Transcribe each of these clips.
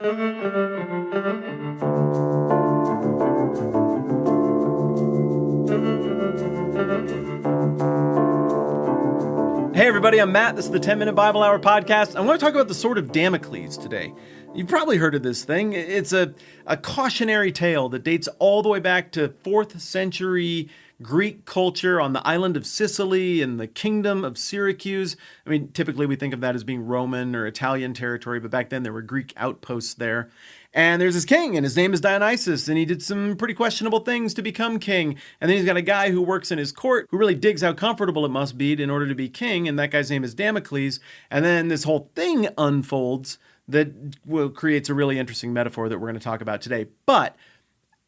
Hey everybody, I'm Matt. This is the 10-Minute Bible Hour podcast. I want to talk about the Sword of Damocles today. You've probably heard of this thing. It's a cautionary tale that dates all the way back to 4th century Greek culture on the island of Sicily and the kingdom of Syracuse. I mean, typically we think of that as being Roman or Italian territory, but back then there were Greek outposts there. And there's this king, and his name is Dionysus, and he did some pretty questionable things to become king. And then he's got a guy who works in his court who really digs how comfortable it must be in order to be king, and that guy's name is Damocles. And then this whole thing unfolds that creates a really interesting metaphor that we're going to talk about today. But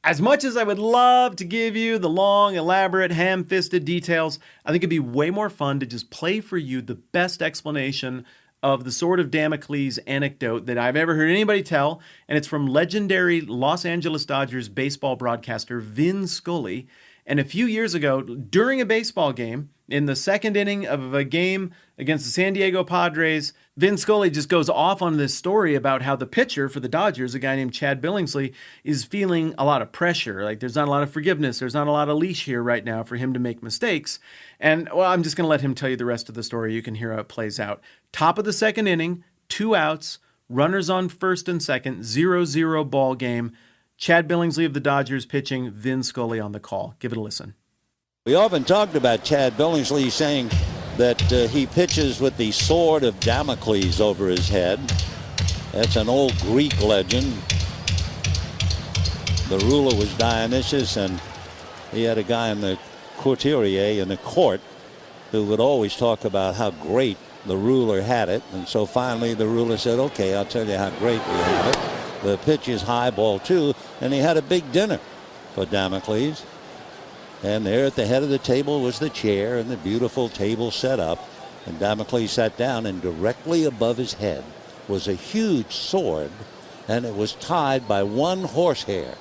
as much as I would love to give you the long, elaborate, ham-fisted details, I think it'd be way more fun to just play for you the best explanation of the Sword of Damocles anecdote that I've ever heard anybody tell, and it's from legendary Los Angeles Dodgers baseball broadcaster Vin Scully. And a few years ago, during a baseball game, in the second inning of a game against the San Diego Padres, Vin Scully just goes off on this story about how the pitcher for the Dodgers, a guy named Chad Billingsley, is feeling a lot of pressure. Like there's not a lot of forgiveness. There's not a lot of leash here right now for him to make mistakes. And well, I'm just going to let him tell you the rest of the story. You can hear how it plays out. Top of the second inning, 2 outs, runners on first and second, 0-0 ball game. Chad Billingsley of the Dodgers pitching, Vin Scully on the call. Give it a listen. We often talked about Chad Billingsley saying that he pitches with the sword of Damocles over his head. That's an old Greek legend. The ruler was Dionysus, and he had a guy in the courtier in the court who would always talk about how great the ruler had it. And so finally the ruler said, okay, I'll tell you how great we have it. The pitch is high, ball 2, and he had a big dinner for Damocles. And there at the head of the table was the chair and the beautiful table set up. And Damocles sat down, and directly above his head was a huge sword, and it was tied by one horsehair.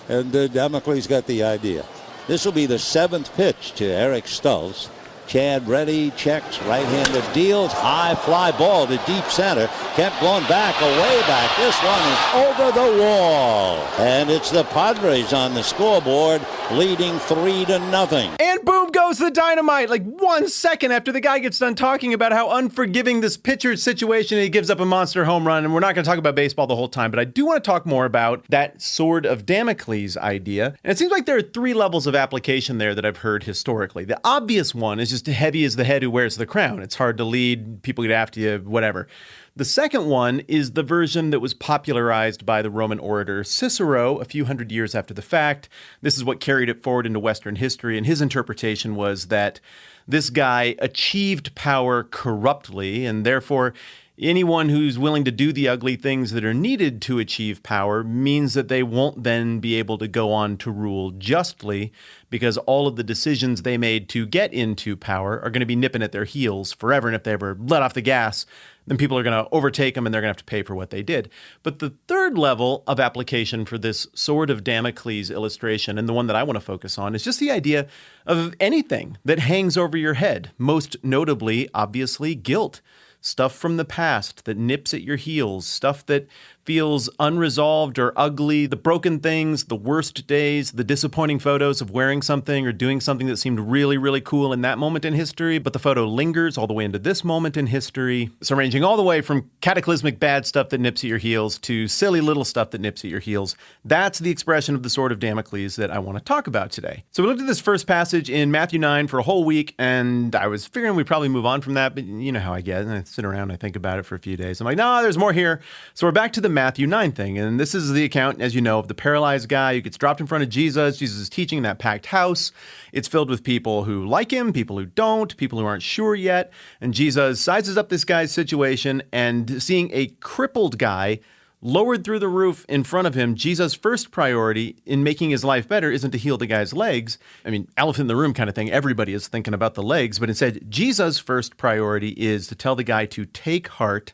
And Damocles got the idea. This will be the 7th pitch to Eric Stultz. Chad ready, checks, right-handed deals, high fly ball to deep center. Kept going back, away back. This one is over the wall. And it's the Padres on the scoreboard, leading 3-0. And boom goes the dynamite. Like 1 second after the guy gets done talking about how unforgiving this pitcher's situation, he gives up a monster home run. And we're not going to talk about baseball the whole time, but I do want to talk more about that Sword of Damocles idea. And it seems like there are 3 levels of application there that I've heard historically. The obvious one is just heavy as the head who wears the crown. It's hard to lead, people get after you, whatever. The second one is the version that was popularized by the Roman orator Cicero a few hundred years after the fact. This is what carried it forward into Western history, and his interpretation was that this guy achieved power corruptly, and therefore anyone who's willing to do the ugly things that are needed to achieve power means that they won't then be able to go on to rule justly, because all of the decisions they made to get into power are going to be nipping at their heels forever. And if they ever let off the gas, then people are going to overtake them and they're going to have to pay for what they did. But the third level of application for this Sword of Damocles illustration, and the one that I want to focus on, is just the idea of anything that hangs over your head, most notably, obviously, guilt. Stuff from the past that nips at your heels, stuff that feels unresolved or ugly, the broken things, the worst days, the disappointing photos of wearing something or doing something that seemed really, really cool in that moment in history, but the photo lingers all the way into this moment in history. So ranging all the way from cataclysmic bad stuff that nips at your heels to silly little stuff that nips at your heels. That's the expression of the Sword of Damocles that I want to talk about today. So we looked at this first passage in Matthew 9 for a whole week, and I was figuring we'd probably move on from that, but you know how I get, and I sit around and I think about it for a few days. I'm like, no, there's more here. So we're back to the Matthew 9 thing. And this is the account, as you know, of the paralyzed guy who gets dropped in front of Jesus. Jesus is teaching in that packed house. It's filled with people who like him, people who don't, people who aren't sure yet. And Jesus sizes up this guy's situation, and seeing a crippled guy lowered through the roof in front of him, Jesus' first priority in making his life better isn't to heal the guy's legs. I mean, elephant in the room kind of thing. Everybody is thinking about the legs, but instead, Jesus' first priority is to tell the guy to take heart,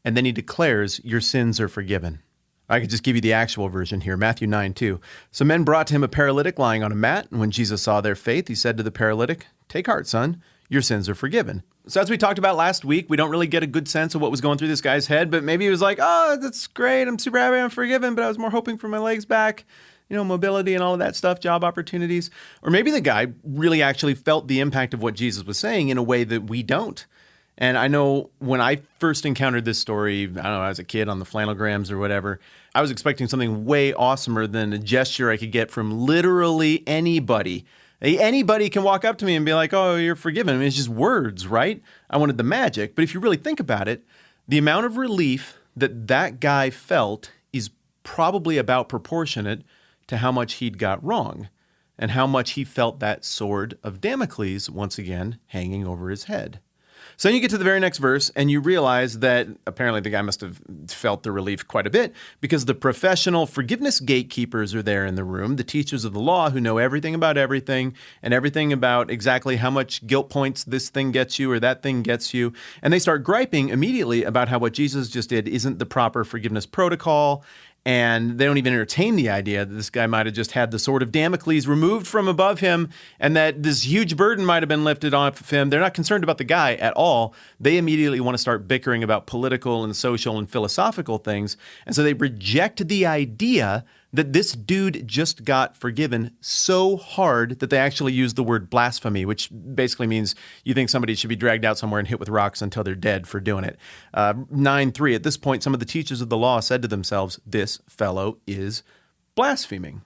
and then he declares, your sins are forgiven. I could just give you the actual version here, Matthew 9:2. Some men brought to him a paralytic lying on a mat, and when Jesus saw their faith, he said to the paralytic, take heart, son, your sins are forgiven. So as we talked about last week, we don't really get a good sense of what was going through this guy's head, but maybe he was like, oh, that's great. I'm super happy I'm forgiven, but I was more hoping for my legs back, mobility and all of that stuff, job opportunities. Or maybe the guy really actually felt the impact of what Jesus was saying in a way that we don't. And I know when I first encountered this story, I don't know, as a kid on the flannelgrams or whatever, I was expecting something way awesomer than a gesture I could get from literally anybody. Anybody can walk up to me and be like, oh, you're forgiven. I mean, it's just words, right? I wanted the magic. But if you really think about it, the amount of relief that guy felt is probably about proportionate to how much he'd got wrong and how much he felt that sword of Damocles once again hanging over his head. So then you get to the very next verse and you realize that apparently the guy must have felt the relief quite a bit because the professional forgiveness gatekeepers are there in the room, the teachers of the law who know everything about everything and everything about exactly how much guilt points this thing gets you or that thing gets you. And they start griping immediately about how what Jesus just did isn't the proper forgiveness protocol. And they don't even entertain the idea that this guy might have just had the sword of Damocles removed from above him and that this huge burden might have been lifted off of him. They're not concerned about the guy at all. They immediately want to start bickering about political and social and philosophical things. And so they reject the idea that this dude just got forgiven so hard that they actually use the word blasphemy, which basically means you think somebody should be dragged out somewhere and hit with rocks until they're dead for doing it. 9:3, at this point, some of the teachers of the law said to themselves, this fellow is blaspheming.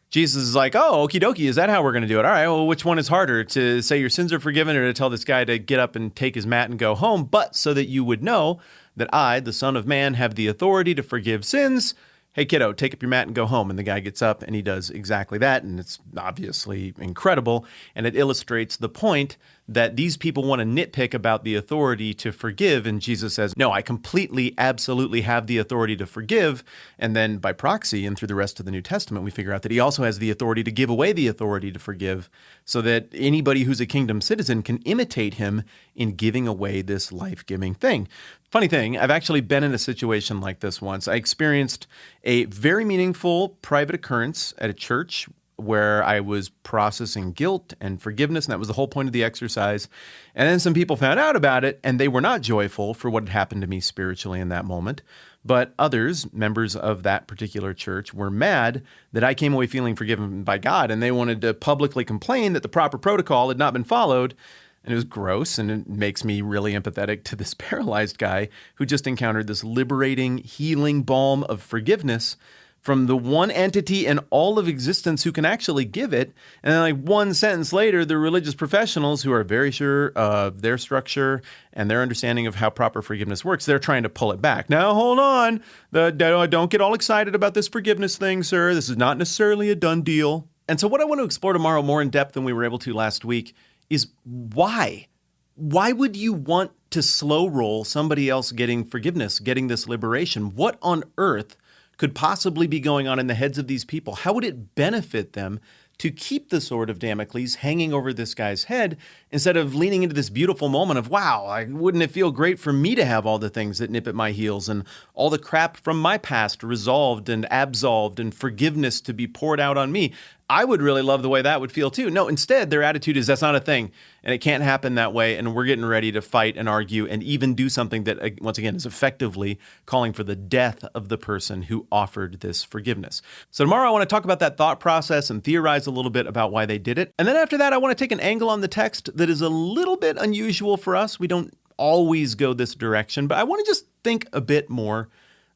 Jesus is like, oh, okie dokie, is that how we're going to do it? All right, well, which one is harder, to say your sins are forgiven or to tell this guy to get up and take his mat and go home? But so that you would know that I, the Son of Man, have the authority to forgive sins, hey, kiddo, take up your mat and go home. And the guy gets up and he does exactly that. And it's obviously incredible. And it illustrates the point that these people want to nitpick about the authority to forgive. And Jesus says, no, I completely, absolutely have the authority to forgive. And then by proxy and through the rest of the New Testament, we figure out that he also has the authority to give away the authority to forgive so that anybody who's a kingdom citizen can imitate him in giving away this life-giving thing. Funny thing, I've actually been in a situation like this once. I experienced a very meaningful private occurrence at a church where I was processing guilt and forgiveness, and that was the whole point of the exercise. And then some people found out about it, and they were not joyful for what had happened to me spiritually in that moment. But others, members of that particular church, were mad that I came away feeling forgiven by God, and they wanted to publicly complain that the proper protocol had not been followed. And it was gross, and it makes me really empathetic to this paralyzed guy who just encountered this liberating, healing balm of forgiveness from the one entity in all of existence who can actually give it. And then like one sentence later, the religious professionals who are very sure of their structure and their understanding of how proper forgiveness works, they're trying to pull it back. Now, hold on. Don't get all excited about this forgiveness thing, sir. This is not necessarily a done deal. And so what I want to explore tomorrow more in depth than we were able to last week is why? Why would you want to slow roll somebody else getting forgiveness, getting this liberation? What on earth could possibly be going on in the heads of these people? How would it benefit them to keep the sword of Damocles hanging over this guy's head instead of leaning into this beautiful moment of, wow, wouldn't it feel great for me to have all the things that nip at my heels and all the crap from my past resolved and absolved and forgiveness to be poured out on me? I would really love the way that would feel too. No, instead, their attitude is that's not a thing and it can't happen that way. And we're getting ready to fight and argue and even do something that, once again, is effectively calling for the death of the person who offered this forgiveness. So tomorrow I want to talk about that thought process and theorize a little bit about why they did it. And then after that, I want to take an angle on the text that is a little bit unusual for us. We don't always go this direction, but I want to just think a bit more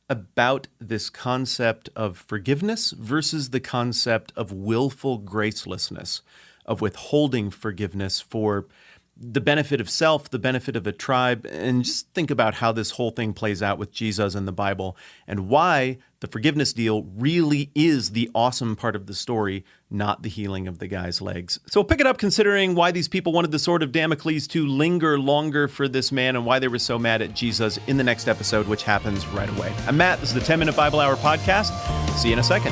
about this concept of forgiveness versus the concept of willful gracelessness, of withholding forgiveness for the benefit of self, the benefit of a tribe, and just think about how this whole thing plays out with Jesus and the Bible and why the forgiveness deal really is the awesome part of the story, not the healing of the guy's legs. So we'll pick it up considering why these people wanted the sword of Damocles to linger longer for this man and why they were so mad at Jesus in the next episode, which happens right away. I'm Matt. This is the 10-Minute Bible Hour podcast. See you in a second.